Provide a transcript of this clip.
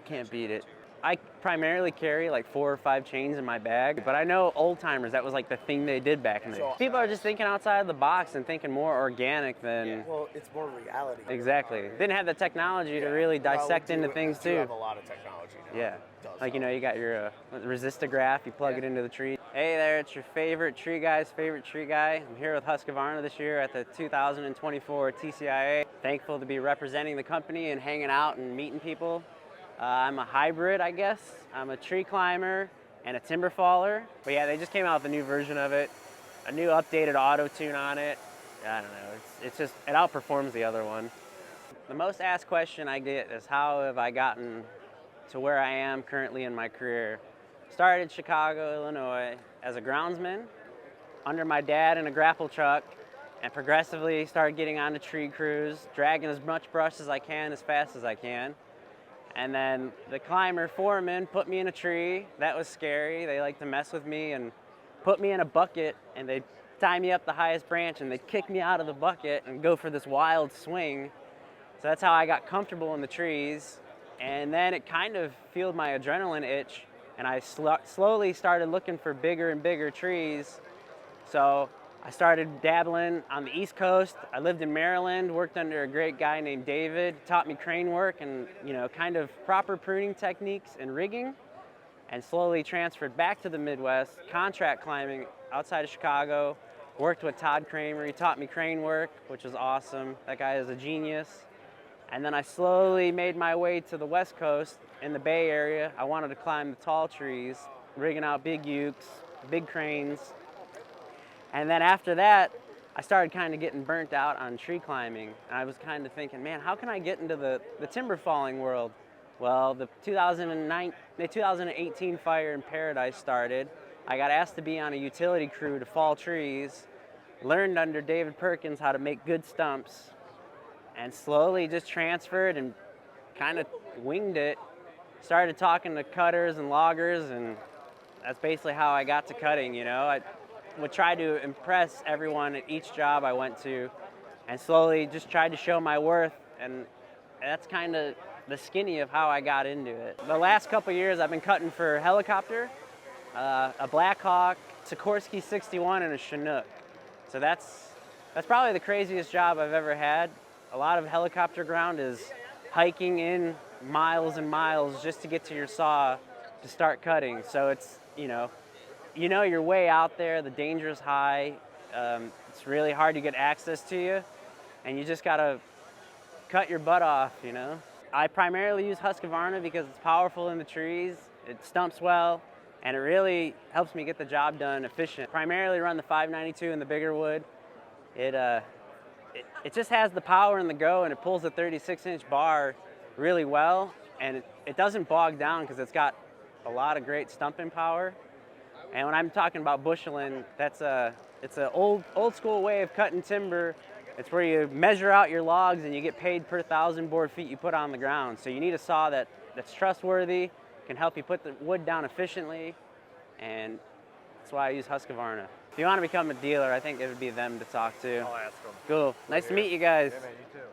Can't beat it. I primarily carry like 4 or 5 chains in my bag, but I know old timers, that was like the thing they did back in the day. People are just thinking outside of the box and thinking more organic than... Yeah. Well, it's more reality. Exactly. Didn't have the technology to really dissect into things too. We have a lot of technology now. Yeah. Like, you know, you got your resistograph, you plug it into the tree. Hey there, it's your favorite tree guy's favorite tree guy. I'm here with Husqvarna this year at the 2024 TCIA. Thankful to be representing the company and hanging out and meeting people. I'm a hybrid, I guess. I'm a tree climber and a timber faller. But yeah, they just came out with a new version of it, a new updated auto tune on it. I don't know, it's just, it outperforms the other one. The most asked question I get is how have I gotten to where I am currently in my career. Started in Chicago, Illinois as a groundsman under my dad in a grapple truck, and progressively started getting onto tree crews, dragging as much brush as I can, as fast as I can. And then the climber foreman put me in a tree. That was scary. They like to mess with me and put me in a bucket, and they'd tie me up the highest branch and they'd kick me out of the bucket and go for this wild swing. So that's how I got comfortable in the trees. And then it kind of fueled my adrenaline itch, and I slowly started looking for bigger and bigger trees. So I started dabbling on the East Coast. I lived in Maryland, worked under a great guy named David, taught me crane work and, you know, kind of proper pruning techniques and rigging, and slowly transferred back to the Midwest, contract climbing outside of Chicago. Worked with Todd Kramer. He taught me crane work, which was awesome. That guy is a genius. And then I slowly made my way to the West Coast in the Bay Area. I wanted to climb the tall trees, rigging out big ukes, big cranes. And then after that, I started kind of getting burnt out on tree climbing. And I was kind of thinking, man, how can I get into the timber falling world? Well, the 2018 fire in Paradise started. I got asked to be on a utility crew to fall trees, learned under David Perkins how to make good stumps, and slowly just transferred and kind of winged it. Started talking to cutters and loggers, and that's basically how I got to cutting, you know. I would try to impress everyone at each job I went to, and slowly just tried to show my worth, and that's kind of the skinny of how I got into it. The last couple years I've been cutting for helicopter, a Black Hawk, Sikorsky 61, and a Chinook. So that's probably the craziest job I've ever had. A lot of helicopter ground is hiking in miles and miles just to get to your saw to start cutting. So it's, you know you're way out there, the danger is high, it's really hard to get access to you, and you just gotta cut your butt off, you know. I primarily use Husqvarna because it's powerful in the trees, it stumps well, and it really helps me get the job done efficient. Primarily run the 592 in the bigger wood. It just has the power and the go, and it pulls the 36-inch bar really well, and it doesn't bog down because it's got a lot of great stumping power. And when I'm talking about busheling, it's an old school way of cutting timber. It's where you measure out your logs and you get paid per 1,000 board feet you put on the ground. So you need a saw that's trustworthy, can help you put the wood down efficiently, and that's why I use Husqvarna. If you want to become a dealer, I think it would be them to talk to. I'll ask them. Cool. Nice to meet you guys. Yeah, man, you too.